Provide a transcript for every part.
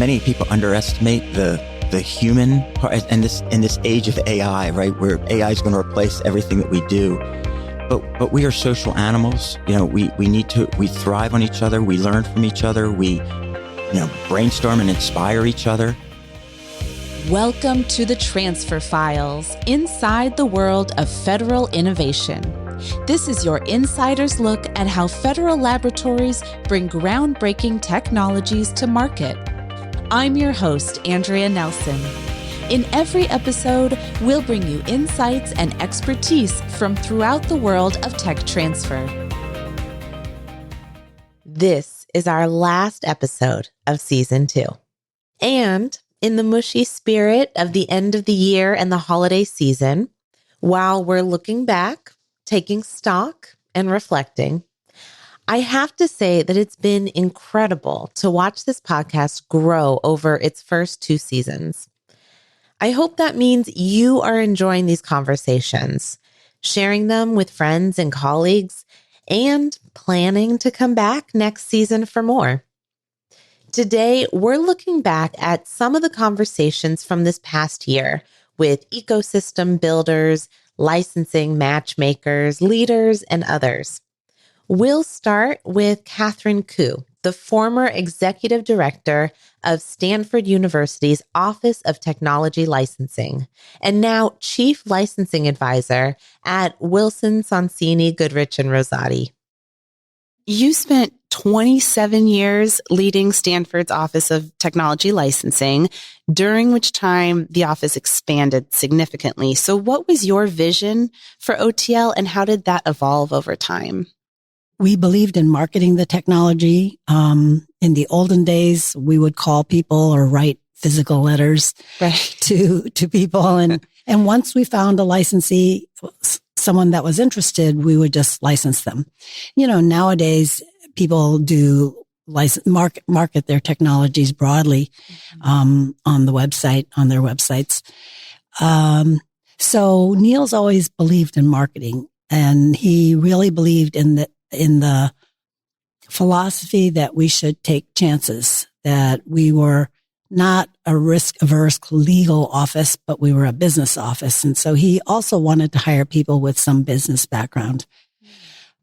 many people underestimate the human part in this age of AI, right? Where AI is going to replace everything that we do. But we are social animals. We thrive on each other. We learn from each other. We, brainstorm and inspire each other. Welcome to the Transfer Files, inside the world of federal innovation. This is your insider's look at how federal laboratories bring groundbreaking technologies to market. I'm your host, Andrea Nelson. In every episode, we'll bring you insights and expertise from throughout the world of tech transfer. This is our last episode of Season 2. And in the mushy spirit of the end of the year and the holiday season, while we're looking back, taking stock, and reflecting, I have to say that it's been incredible to watch this podcast grow over its first 2 seasons. I hope that means you are enjoying these conversations, sharing them with friends and colleagues, and planning to come back next season for more. Today, we're looking back at some of the conversations from this past year with ecosystem builders, licensing matchmakers, leaders, and others. We'll start with Katharine Ku, the former executive director of Stanford University's Office of Technology Licensing, and now chief licensing advisor at Wilson Sonsini Goodrich and Rosati. You spent 27 years leading Stanford's Office of Technology Licensing, during which time the office expanded significantly. So what was your vision for OTL and how did that evolve over time? We believed in marketing the technology. In the olden days, we would call people or write physical letters to people. And once we found a licensee, someone that was interested, we would just license them. Nowadays people do market their technologies broadly, on the website, on their websites. So Neil's always believed in marketing, and he really believed in the philosophy that we should take chances, that we were not a risk-averse legal office, but we were a business office. And so he also wanted to hire people with some business background.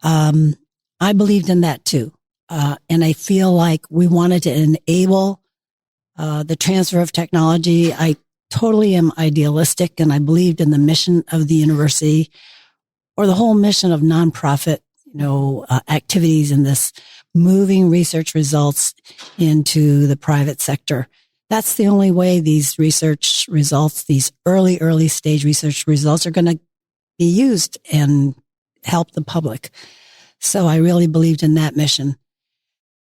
I believed in that too. And I feel like we wanted to enable the transfer of technology. I totally am idealistic, and I believed in the mission of the university, or the whole mission of nonprofit activities in this, moving research results into the private sector. That's the only way these research results, these early stage research results, are going to be used and help the public. So I really believed in that mission.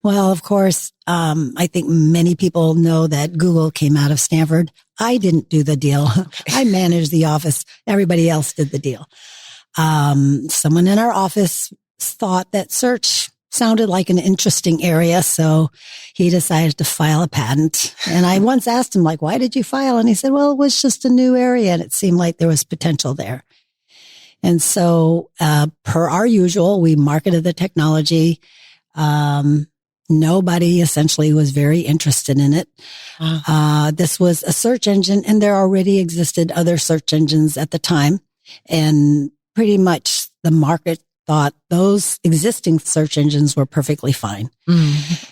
Well, of course, I think many people know that Google came out of Stanford. I didn't do the deal. I managed the office. Everybody else did the deal. Someone in our office thought that search sounded like an interesting area, so he decided to file a patent. And I once asked him, why did you file? And he said, well, it was just a new area, and it seemed like there was potential there. And so, per our usual, we marketed the technology. Nobody essentially was very interested in it. This was a search engine, and there already existed other search engines at the time. And pretty much the market thought those existing search engines were perfectly fine.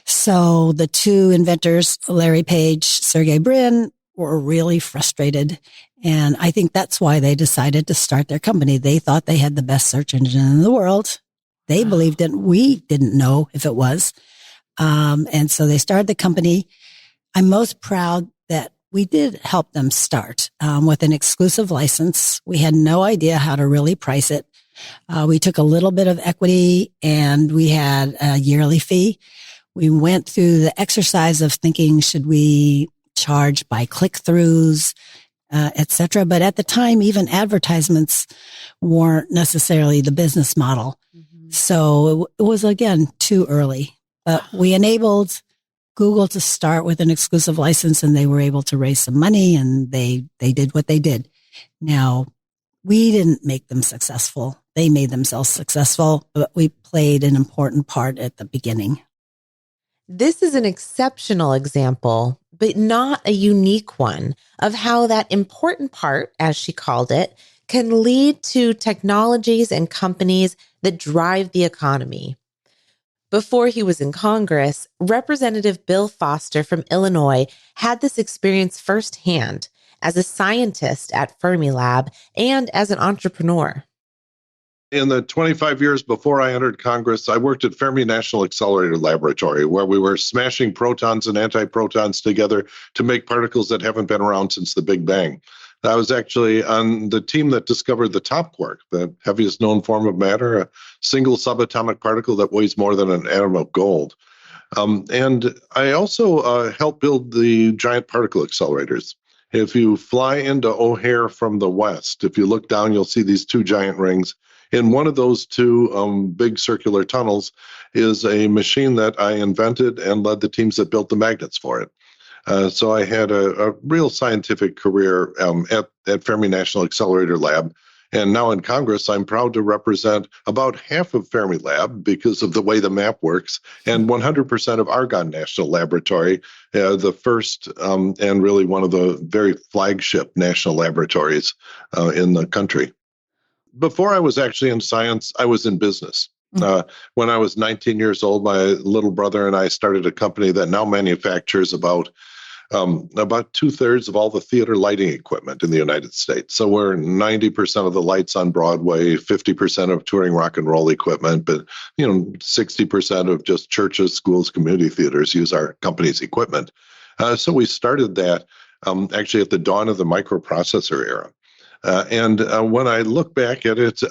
So the 2 inventors, Larry Page, Sergey Brin, were really frustrated. And I think that's why they decided to start their company. They thought they had the best search engine in the world. They believed it. We didn't know if it was. And so they started the company. I'm most proud that we did help them start with an exclusive license. We had no idea how to really price it. We took a little bit of equity, and we had a yearly fee. We went through the exercise of thinking, should we charge by click-throughs, et cetera. But at the time, even advertisements weren't necessarily the business model. So it was, again, too early. But we enabled Google to start with an exclusive license, and they were able to raise some money, and they did what they did. Now, we didn't make them successful. They made themselves successful, but we played an important part at the beginning. This is an exceptional example but not a unique one, of how that important part, as she called it, can lead to technologies and companies that drive the economy. Before he was in Congress, Representative Bill Foster from Illinois had this experience firsthand as a scientist at Fermilab and as an entrepreneur. In the 25 years before I entered Congress, I worked at Fermi National Accelerator Laboratory, where we were smashing protons and antiprotons together to make particles that haven't been around since the Big Bang. I was actually on the team that discovered the top quark, the heaviest known form of matter, a single subatomic particle that weighs more than an atom of gold. And I also helped build the giant particle accelerators. If you fly into O'Hare from the west, if you look down, you'll see these two giant rings. In one of those two big circular tunnels is a machine that I invented and led the teams that built the magnets for it. So I had a real scientific career at Fermi National Accelerator Lab. And now in Congress, I'm proud to represent about half of Fermilab because of the way the map works, and 100% of Argonne National Laboratory, the first and really one of the very flagship national laboratories in the country. Before I was actually in science, I was in business. When I was 19 years old, my little brother and I started a company that now manufactures about 2/3 of all the theater lighting equipment in the United States. So we're 90% of the lights on Broadway, 50% of touring rock and roll equipment, but 60% of just churches, schools, community theaters use our company's equipment. So we started that actually at the dawn of the microprocessor era. And when I look back at it,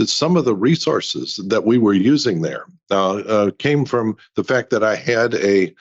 some of the resources that we were using there came from the fact that I had a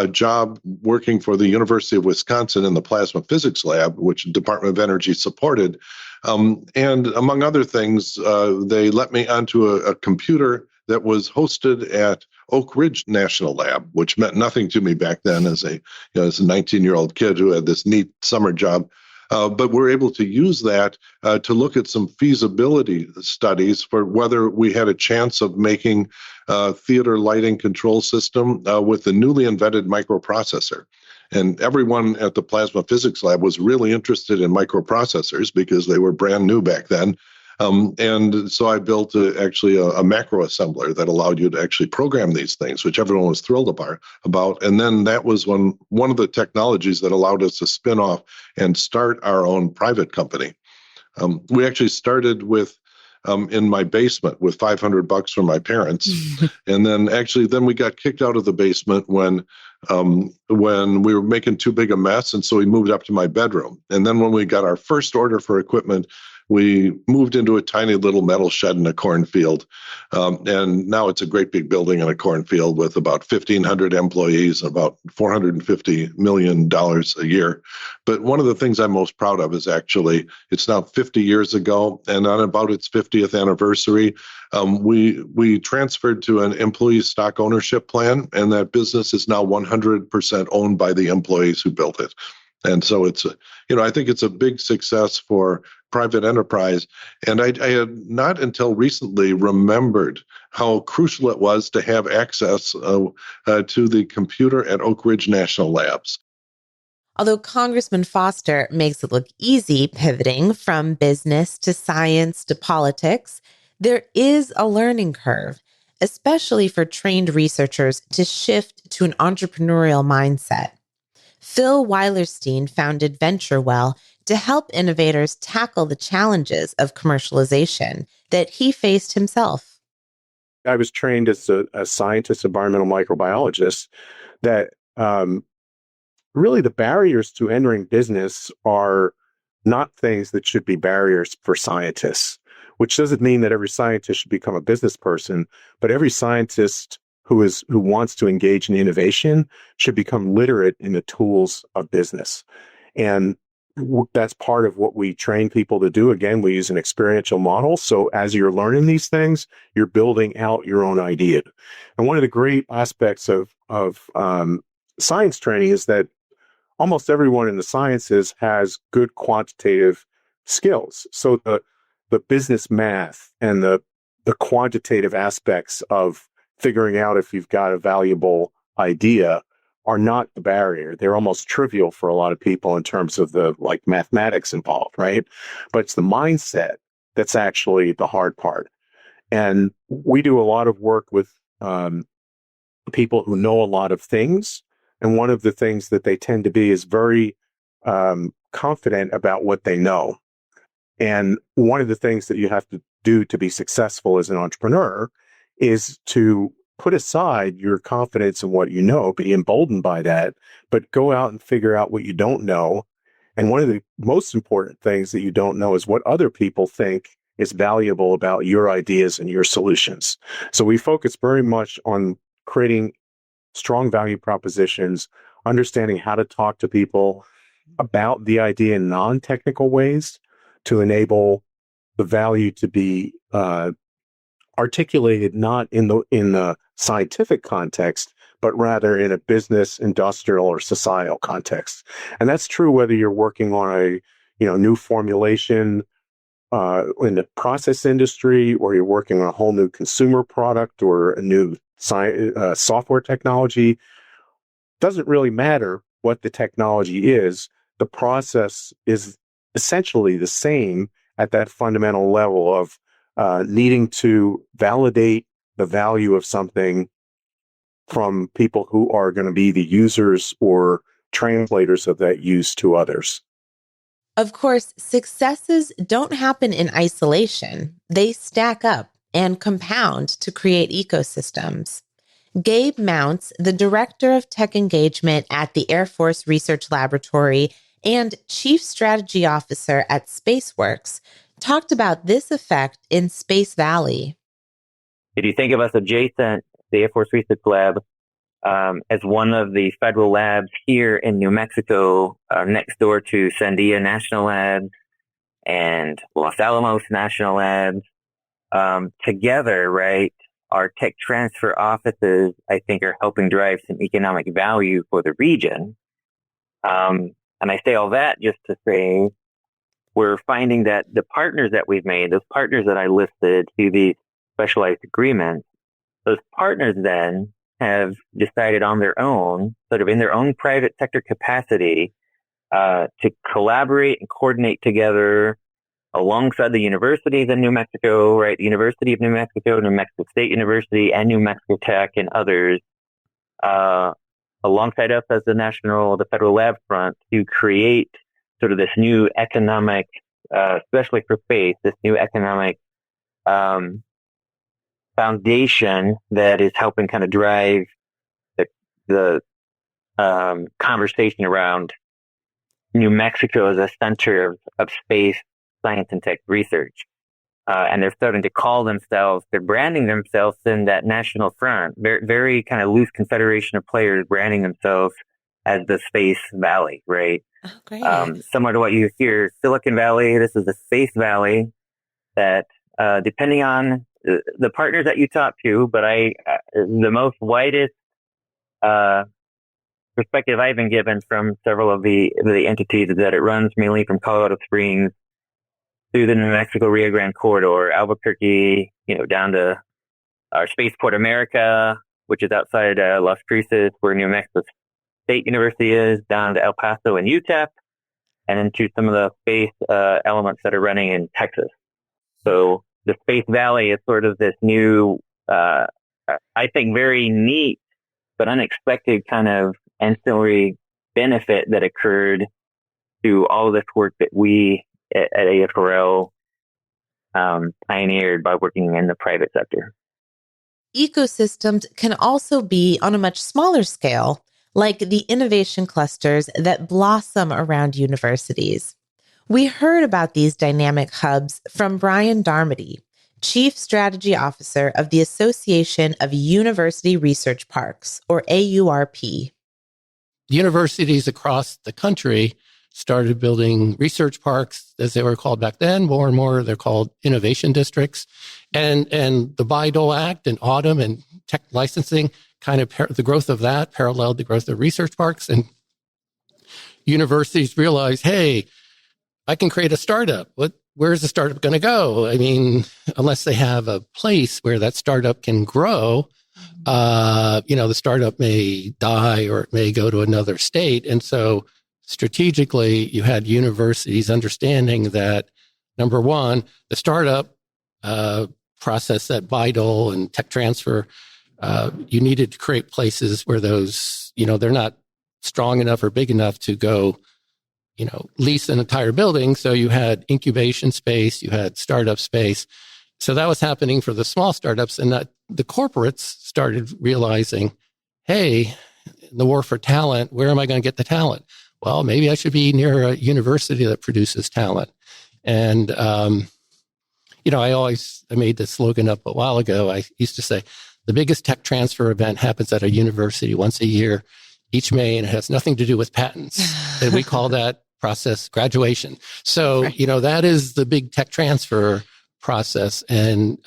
job working for the University of Wisconsin in the plasma physics lab, which the Department of Energy supported. And among other things, they let me onto a computer that was hosted at Oak Ridge National Lab, which meant nothing to me back then as a 19-year-old kid who had this neat summer job. But we're able to use that to look at some feasibility studies for whether we had a chance of making a theater lighting control system with the newly invented microprocessor. And everyone at the Plasma Physics Lab was really interested in microprocessors because they were brand new back then. And so I built actually a macro assembler that allowed you to actually program these things, which everyone was thrilled about. And then that was one of the technologies that allowed us to spin off and start our own private company. We actually started with in my basement with $500 from my parents. And then we got kicked out of the basement when we were making too big a mess. And so we moved up to my bedroom. And then when we got our first order for equipment, we moved into a tiny little metal shed in a cornfield. And now it's a great big building in a cornfield with about 1,500 employees, about $450 million a year. But one of the things I'm most proud of is actually, it's now 50 years ago, and on about its 50th anniversary, we transferred to an employee stock ownership plan, and that business is now 100% owned by the employees who built it. And so it's, I think it's a big success for private enterprise. And I had not until recently remembered how crucial it was to have access to the computer at Oak Ridge National Labs. Although Congressman Foster makes it look easy pivoting from business to science to politics, there is a learning curve, especially for trained researchers to shift to an entrepreneurial mindset. Phil Weilerstein founded VentureWell to help innovators tackle the challenges of commercialization that he faced himself. I was trained as a scientist, environmental microbiologist, that really the barriers to entering business are not things that should be barriers for scientists, which doesn't mean that every scientist should become a business person, but every scientist who wants to engage in innovation should become literate in the tools of business. And that's part of what we train people to do. Again, we use an experiential model. So as you're learning these things, you're building out your own idea. And one of the great aspects of science training is that almost everyone in the sciences has good quantitative skills. So the business math and the quantitative aspects of figuring out if you've got a valuable idea are not the barrier. They're almost trivial for a lot of people in terms of the like mathematics involved, right? But it's the mindset that's actually the hard part. And we do a lot of work with people who know a lot of things. And one of the things that they tend to be is very confident about what they know. And one of the things that you have to do to be successful as an entrepreneur is to put aside your confidence in what you know, be emboldened by that, but go out and figure out what you don't know. And one of the most important things that you don't know is what other people think is valuable about your ideas and your solutions. So we focus very much on creating strong value propositions, understanding how to talk to people about the idea in non-technical ways to enable the value to be articulated not in the scientific context, but rather in a business, industrial, or societal context. And that's true whether you're working on a new formulation in the process industry, or you're working on a whole new consumer product or a new software technology. Doesn't really matter what the technology is. The process is essentially the same at that fundamental level of needing to validate the value of something from people who are going to be the users or translators of that use to others. Of course, successes don't happen in isolation. They stack up and compound to create ecosystems. Gabe Mounce, the Director of Tech Engagement at the Air Force Research Laboratory and Chief Strategy Officer at SpaceWorks, talked about this effect in Space Valley. If you think of us adjacent, the Air Force Research Lab, as one of the federal labs here in New Mexico, next door to Sandia National Labs and Los Alamos National Labs, together, right, our tech transfer offices, I think, are helping drive some economic value for the region. And I say all that just to say, we're finding that the partners that we've made, those partners that I listed to these specialized agreements, those partners then have decided on their own, sort of in their own private sector capacity, to collaborate and coordinate together alongside the universities in New Mexico, right? The University of New Mexico, New Mexico State University, and New Mexico Tech and others, alongside us as the federal lab front, to create sort of this new economic, especially for space, this new economic foundation that is helping kind of drive the conversation around New Mexico as a center of space science and tech research. And they're starting to they're branding themselves in that national front, very, very kind of loose confederation of players branding themselves as the Space Valley, right? Oh, great. Similar to what you hear, Silicon Valley, this is the Space Valley that, depending on the partners that you talk to, but the most widest perspective I've been given from several of the entities is that it runs mainly from Colorado Springs through the New Mexico Rio Grande corridor, Albuquerque, down to our Spaceport America, which is outside Las Cruces, where New Mexico State University is, down to El Paso and UTEP, and into some of the space elements that are running in Texas. So the Space Valley is sort of this new, I think, very neat but unexpected kind of ancillary benefit that occurred through all of this work that we at AFRL pioneered by working in the private sector. Ecosystems can also be on a much smaller scale, like the innovation clusters that blossom around universities. We heard about these dynamic hubs from Brian Darmody, Chief Strategy Officer of the Association of University Research Parks, or AURP. Universities across the country started building research parks, as they were called back then. More and more, they're called innovation districts. And the Bayh-Dole Act and Autumn and tech licensing, kind of the growth of that paralleled the growth of research parks. And universities realized, hey, I can create a startup. Where's the startup going to go? I mean, unless they have a place where that startup can grow, the startup may die or it may go to another state. And so strategically, you had universities understanding that, number one, the startup process, that BIDL and tech transfer, you needed to create places where those, they're not strong enough or big enough to go, lease an entire building. So you had incubation space, you had startup space. So that was happening for the small startups, and that the corporates started realizing, hey, the war for talent, where am I going to get the talent? Well, maybe I should be near a university that produces talent. And, I made this slogan up a while ago. I used to say, the biggest tech transfer event happens at a university once a year, each May, and it has nothing to do with patents. And we call that process graduation. So, right. That is the big tech transfer process, and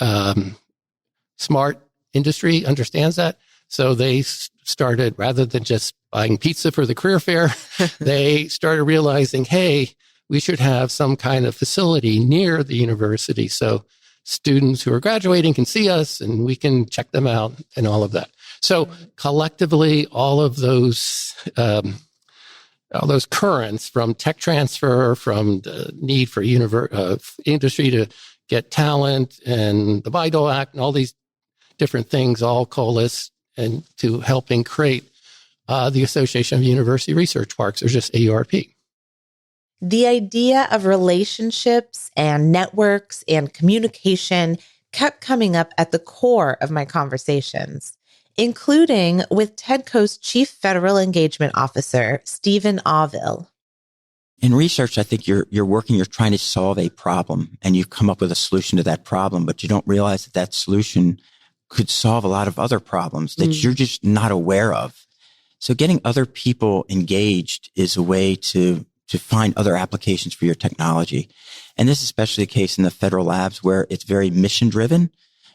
smart industry understands that. So they started, rather than just buying pizza for the career fair, they started realizing, hey, we should have some kind of facility near the university so students who are graduating can see us and we can check them out and all of that. So collectively, all those currents, from tech transfer, from the need for industry to get talent, and the BIDL Act, and all these different things all coalesce and to helping create the Association of University Research Parks, or just AURP. The idea of relationships and networks and communication kept coming up at the core of my conversations, including with TEDCO's Chief Federal Engagement Officer, Stephen Auvil. In research, I think you're trying to solve a problem, and you come up with a solution to that problem, but you don't realize that solution could solve a lot of other problems that you're just not aware of. So getting other people engaged is a way to find other applications for your technology. And this is especially the case in the federal labs, where it's very mission driven.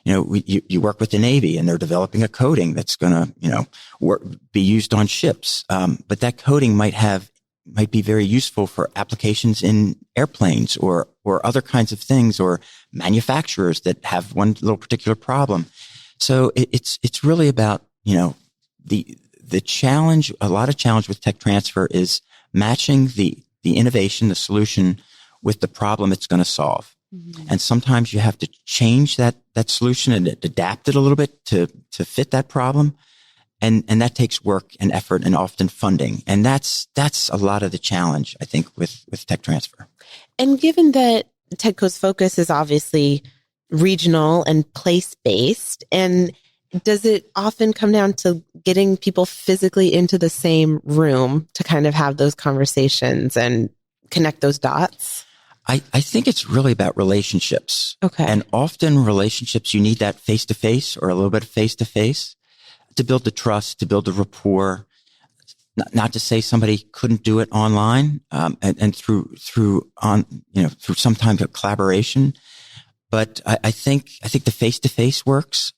You work with the Navy, and they're developing a coating that's going to, be used on ships. But that coating might be very useful for applications in airplanes or other kinds of things, or manufacturers that have one little particular problem. So it's really about, the challenge, a lot of challenge with tech transfer is matching the innovation, the solution, with the problem it's going to solve. Mm-hmm. And sometimes you have to change that solution and adapt it a little bit to fit that problem. And that takes work and effort and often funding. And that's a lot of the challenge, I think, with tech transfer. And given that TEDCO's focus is obviously regional and place-based, and does it often come down to getting people physically into the same room to kind of have those conversations and connect those dots? I think it's really about relationships. Okay. And often relationships, you need that face-to-face or a little bit of face-to-face to build the trust, to build the rapport. Not to say somebody couldn't do it online, and through some type of collaboration. But I think the face-to-face works.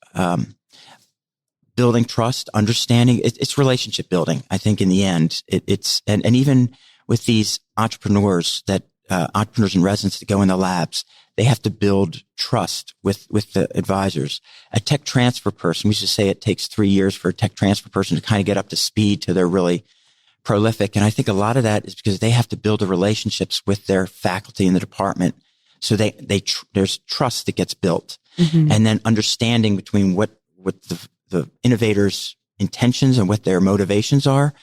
Building trust, understanding, it's relationship building. I think in the end, it's even with these entrepreneurs in residence that go in the labs, they have to build trust with the advisors. A tech transfer person, we used to say it takes 3 years for a tech transfer person to kind of get up to speed till they're really prolific. And I think a lot of that is because they have to build the relationships with their faculty in the department. So there's trust that gets built, mm-hmm. and then understanding between what the innovators' intentions and what their motivations are,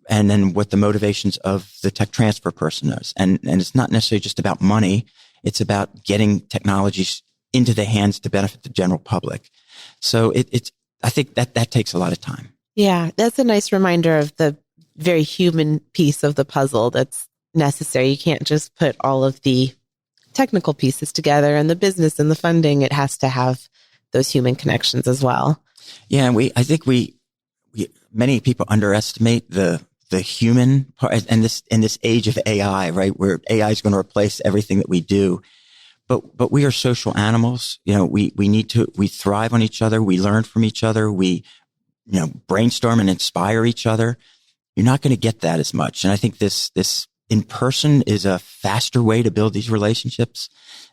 and then what the motivations of the tech transfer person is. And it's not necessarily just about money. It's about getting technologies into the hands to benefit the general public. So I think that takes a lot of time. Yeah, that's a nice reminder of the very human piece of the puzzle that's necessary. You can't just put all of the technical pieces together and the business and the funding. It has to have those human connections as well. Yeah, and I think many people underestimate the human part, and in this age of AI, right, where AI is going to replace everything that we do. But we are social animals. We thrive on each other. We learn from each other. We, brainstorm and inspire each other. You're not going to get that as much. And I think this in person is a faster way to build these relationships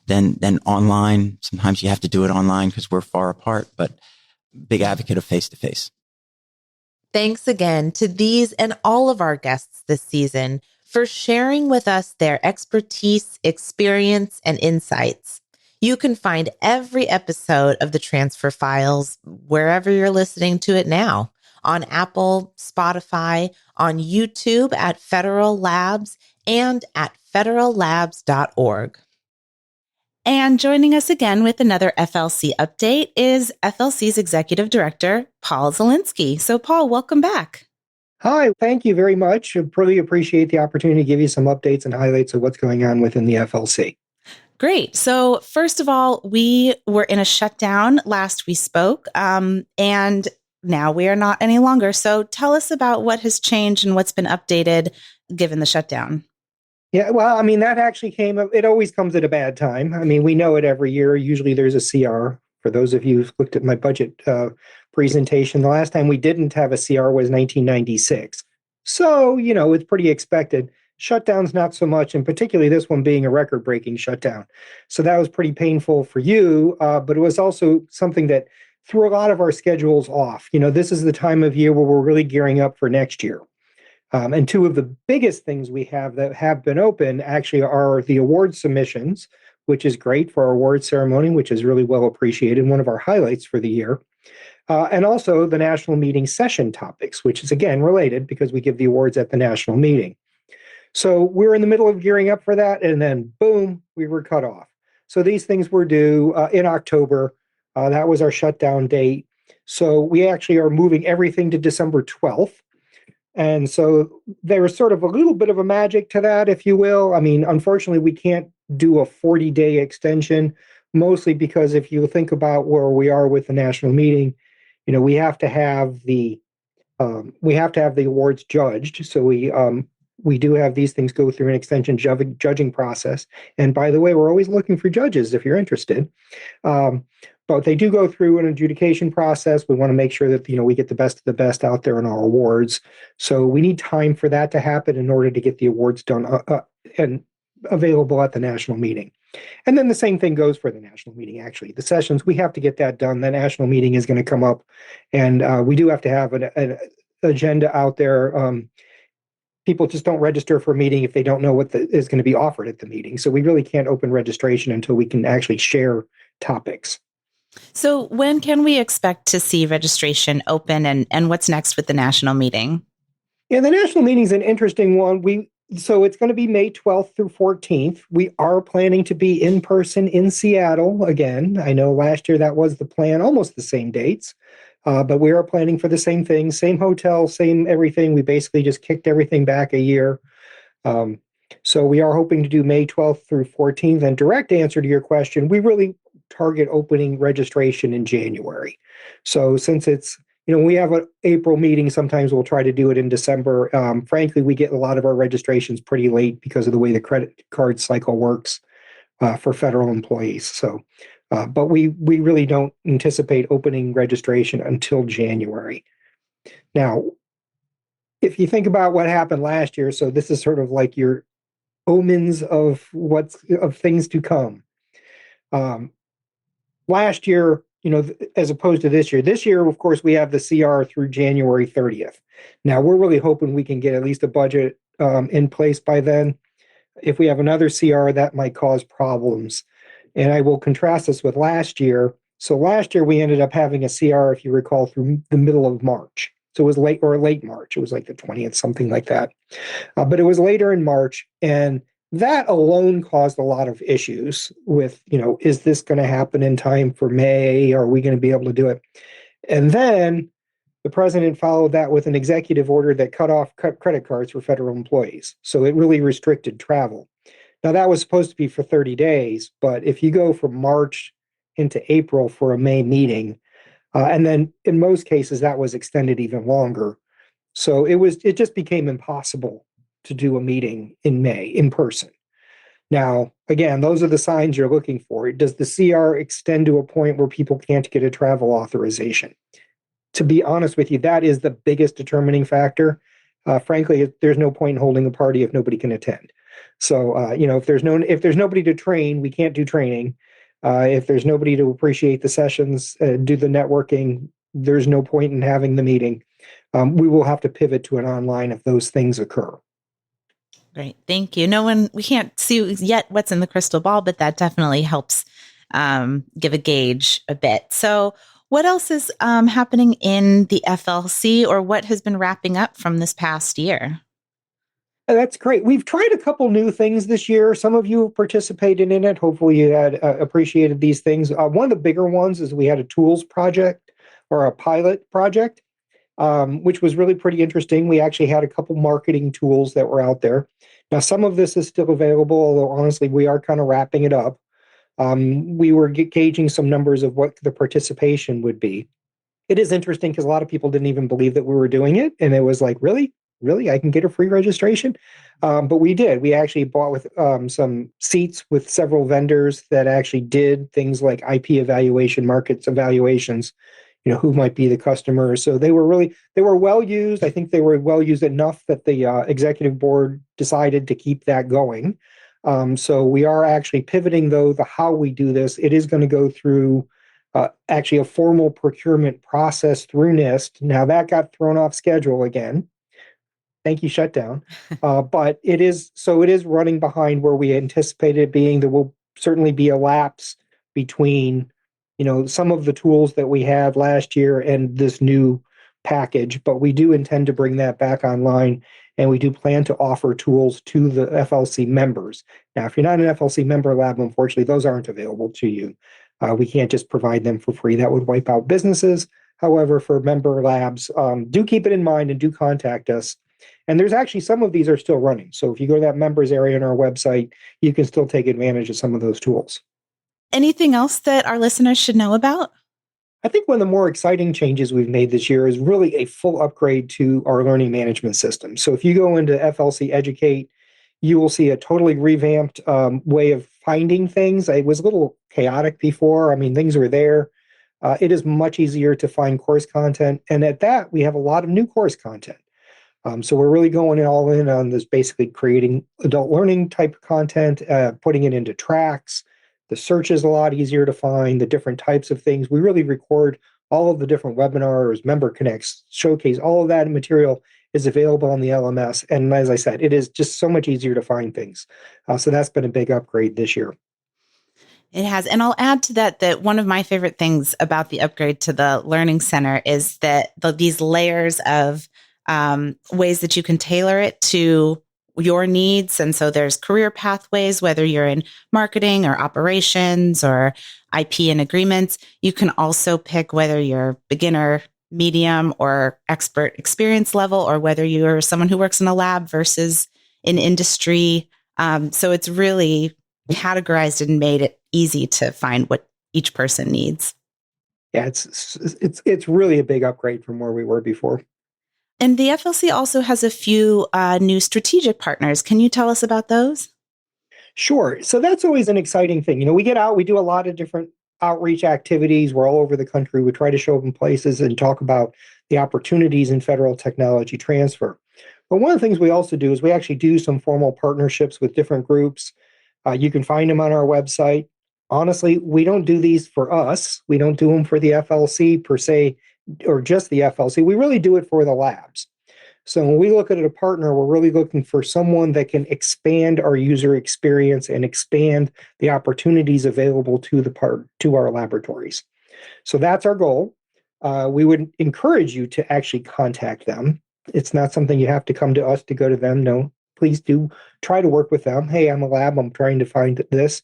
than online. Sometimes you have to do it online because we're far apart, but big advocate of face-to-face. Thanks again to these and all of our guests this season for sharing with us their expertise, experience, and insights. You can find every episode of the Transfer Files wherever you're listening to it now, on Apple, Spotify, on YouTube at Federal Labs, and at federallabs.org. And joining us again with another FLC update is FLC's Executive Director, Paul Zielinski. So, Paul, welcome back. Hi, thank you very much. I really appreciate the opportunity to give you some updates and highlights of what's going on within the FLC. Great. So, first of all, we were in a shutdown last we spoke, and now we are not any longer. So, tell us about what has changed and what's been updated given the shutdown. Yeah, well, I mean, that actually it always comes at a bad time. I mean, we know it every year. Usually there's a CR. For those of you who've looked at my budget presentation, the last time we didn't have a CR was 1996. So, it's pretty expected. Shutdowns, not so much, and particularly this one being a record-breaking shutdown. So that was pretty painful for you, but it was also something that threw a lot of our schedules off. This is the time of year where we're really gearing up for next year. And two of the biggest things we have that have been open actually are the award submissions, which is great for our award ceremony, which is really well appreciated, one of our highlights for the year. And also the national meeting session topics, which is, again, related because we give the awards at the national meeting. So we're in the middle of gearing up for that, and then boom, we were cut off. So these things were due in October. That was our shutdown date. So we actually are moving everything to December 12th. And so there was sort of a little bit of a magic to that, if you will. I mean, unfortunately, we can't do a 40-day extension, mostly because if you think about where we are with the national meeting, we have to have the awards judged. So we do have these things go through an extension judging process. And by the way, we're always looking for judges if you're interested. But they do go through an adjudication process. We want to make sure that, we get the best of the best out there in our awards. So we need time for that to happen in order to get the awards done and available at the national meeting. And then the same thing goes for the national meeting, actually. The sessions, we have to get that done. The national meeting is going to come up, and we do have to have an agenda out there. People just don't register for a meeting if they don't know what is going to be offered at the meeting. So we really can't open registration until we can actually share topics. So when can we expect to see registration open, and what's next with the national meeting? Yeah, the national meeting is an interesting one. So it's going to be May 12th through 14th. We are planning to be in person in Seattle again. I know last year that was the plan, almost the same dates, but we are planning for the same thing, same hotel, same everything. We basically just kicked everything back a year. So we are hoping to do May 12th through 14th. And direct answer to your question, we really target opening registration in January. So since it's, we have an April meeting, sometimes we'll try to do it in December. Frankly, we get a lot of our registrations pretty late because of the way the credit card cycle works for federal employees. So, but we really don't anticipate opening registration until January. Now, if you think about what happened last year, so this is sort of like your omens of things to come. Last year, as opposed to this year, of course, we have the CR through January 30th. Now, we're really hoping we can get at least a budget in place by then. If we have another CR, that might cause problems. And I will contrast this with last year. So last year, we ended up having a CR, if you recall, through the middle of March. So it was late March. It was like the 20th, something like that. But it was later in March. And that alone caused a lot of issues with, is this going to happen in time for May? Are we going to be able to do it? And then the president followed that with an executive order that cut credit cards for federal employees. So it really restricted travel. Now, that was supposed to be for 30 days, but if you go from March into April for a May meeting, and then in most cases, that was extended even longer. So it just became impossible to do a meeting in May in person. Now, again, those are the signs you're looking for. Does the CR extend to a point where people can't get a travel authorization? To be honest with you, that is the biggest determining factor. Frankly, there's no point in holding a party if nobody can attend. So, if there's nobody to train, we can't do training. If there's nobody to appreciate the sessions, do the networking, there's no point in having the meeting. We will have to pivot to an online if those things occur. Great. Thank you. We can't see yet what's in the crystal ball, but that definitely helps give a gauge a bit. So what else is happening in the FLC, or what has been wrapping up from this past year? That's great. We've tried a couple new things this year. Some of you participated in it. Hopefully you had appreciated these things. One of the bigger ones is we had a tools project or a pilot project, which was really pretty interesting. We actually had a couple marketing tools that were out there. Now, some of this is still available, although honestly, we are kind of wrapping it up. We were gauging some numbers of what the participation would be. It is interesting because a lot of people didn't even believe that we were doing it. And it was like, really? I can get a free registration? But we did. We actually bought with some seats with several vendors that actually did things like IP evaluation, markets evaluations, who might be the customer. So they were well used. I think they were well used enough that the executive board decided to keep that going. So we are actually pivoting, though, how we do this. It is going to go through actually a formal procurement process through NIST. Now that got thrown off schedule again. Thank you, shutdown. But it is running behind where we anticipated it being. There will certainly be a lapse between, some of the tools that we had last year and this new package. But we do intend to bring that back online, and we do plan to offer tools to the FLC members. Now, if you're not an FLC member lab, unfortunately, those aren't available to you. We can't just provide them for free. That would wipe out businesses. However, for member labs, do keep it in mind and do contact us. And there's actually some of these are still running. So if you go to that members area on our website, you can still take advantage of some of those tools. Anything else that our listeners should know about? I think one of the more exciting changes we've made this year is really a full upgrade to our learning management system. So if you go into FLC Educate, you will see a totally revamped way of finding things. It was a little chaotic before. I mean, things were there. It is much easier to find course content. And at that, we have a lot of new course content. So we're really going all in on this, basically creating adult learning type content, putting it into tracks. The search is a lot easier to find, the different types of things. We really record all of the different webinars, member connects, showcase, all of that material is available on the LMS. And as I said, it is just so much easier to find things. So that's been a big upgrade this year. It has. And I'll add to that one of my favorite things about the upgrade to the Learning Center is that these layers of ways that you can tailor it to your needs. And so there's career pathways, whether you're in marketing or operations or IP and agreements. You can also pick whether you're beginner, medium, or expert experience level, or whether you're someone who works in a lab versus in industry. So it's really categorized and made it easy to find what each person needs. Yeah, it's really a big upgrade from where we were before. And the FLC also has a few new strategic partners. Can you tell us about those? Sure. So that's always an exciting thing. We get out, we do a lot of different outreach activities. We're all over the country. We try to show up in places and talk about the opportunities in federal technology transfer. But one of the things we also do is we actually do some formal partnerships with different groups. You can find them on our website. Honestly, we don't do these for us. We don't do them for the FLC per se, or just the FLC. We really do it for the labs. So when we look at a partner, we're really looking for someone that can expand our user experience and expand the opportunities available to our laboratories. So that's our goal. We would encourage you to actually contact them. It's not something you have to come to us to go to them. No, please do try to work with them. Hey, I'm a lab. I'm trying to find this.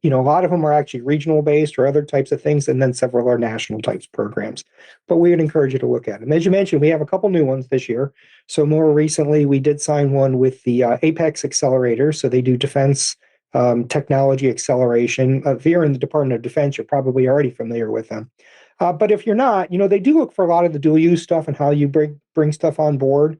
A lot of them are actually regional based or other types of things, and then several are national types programs. But we would encourage you to look at them. As you mentioned, we have a couple new ones this year. So more recently, we did sign one with the Apex Accelerator. So they do defense technology acceleration. If you're in the Department of Defense, you're probably already familiar with them. But if you're not, they do look for a lot of the dual use stuff and how you bring stuff on board.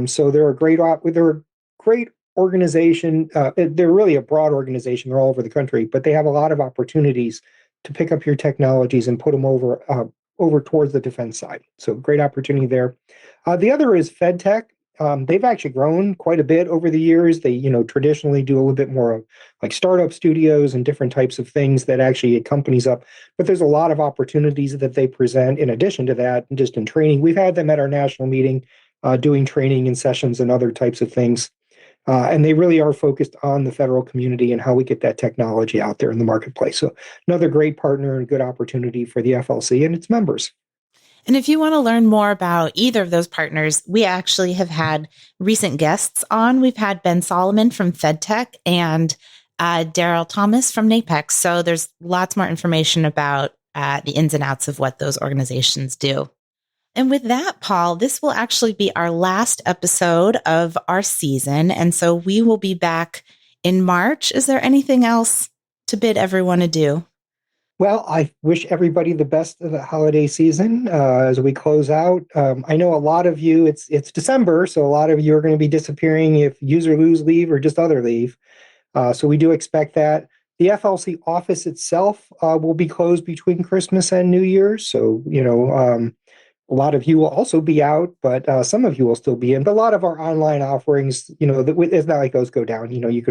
So they're a great organization. They're really a broad organization. They're all over the country, but they have a lot of opportunities to pick up your technologies and put them over towards the defense side. So great opportunity there. The other is FedTech. They've actually grown quite a bit over the years. They, traditionally do a little bit more of like startup studios and different types of things that actually get companies up. But there's a lot of opportunities that they present in addition to that, just in training. We've had them at our national meeting doing training and sessions and other types of things. And they really are focused on the federal community and how we get that technology out there in the marketplace. So another great partner and good opportunity for the FLC and its members. And if you want to learn more about either of those partners, we actually have had recent guests on. We've had Ben Solomon from FedTech and Daryl Thomas from NAPEX. So there's lots more information about the ins and outs of what those organizations do. And with that, Paul, this will actually be our last episode of our season. And so we will be back in March. Is there anything else to bid everyone adieu? Well, I wish everybody the best of the holiday season as we close out. I know a lot of you, it's December, so a lot of you are going to be disappearing if use or lose leave or just other leave. So we do expect that. The FLC office itself will be closed between Christmas and New Year's. So, a lot of you will also be out, but some of you will still be in. But a lot of our online offerings, it's not like those go down. You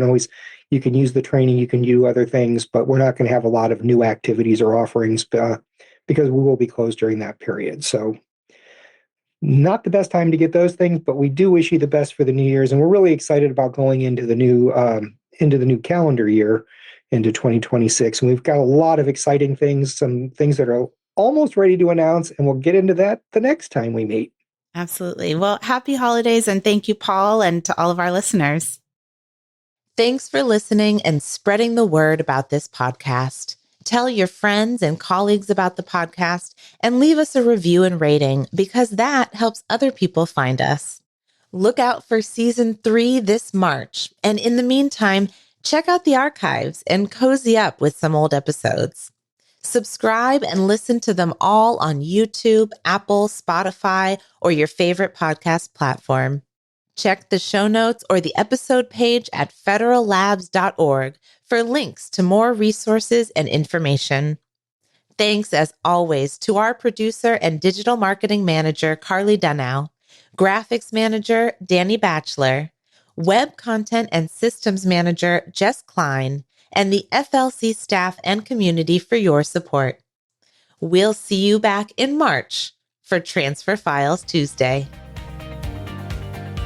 can use the training, you can do other things, but we're not going to have a lot of new activities or offerings because we will be closed during that period. So not the best time to get those things, but we do wish you the best for the New Year's. And we're really excited about going into the new calendar year, into 2026. And we've got a lot of exciting things, some things that are almost ready to announce, and we'll get into that the next time we meet. Absolutely. Well, happy holidays, and thank you, Paul, and to all of our listeners. Thanks for listening and spreading the word about this podcast. Tell your friends and colleagues about the podcast and leave us a review and rating because that helps other people find us. Look out for season 3 this March. And in the meantime, check out the archives and cozy up with some old episodes. Subscribe and listen to them all on YouTube, Apple, Spotify, or your favorite podcast platform. Check the show notes or the episode page at federallabs.org for links to more resources and information. Thanks, as always, to our producer and digital marketing manager, Carly Dunow, graphics manager, Danny Batchelor, web content and systems manager, Jess Klein, and the FLC staff and community for your support. We'll see you back in March for Transfer Files Tuesday.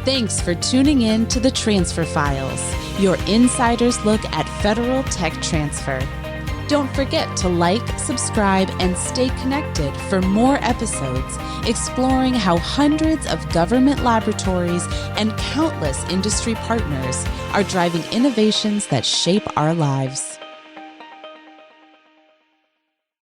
Thanks for tuning in to the Transfer Files, your insider's look at federal tech transfer. Don't forget to like, subscribe, and stay connected for more episodes exploring how hundreds of government laboratories and countless industry partners are driving innovations that shape our lives.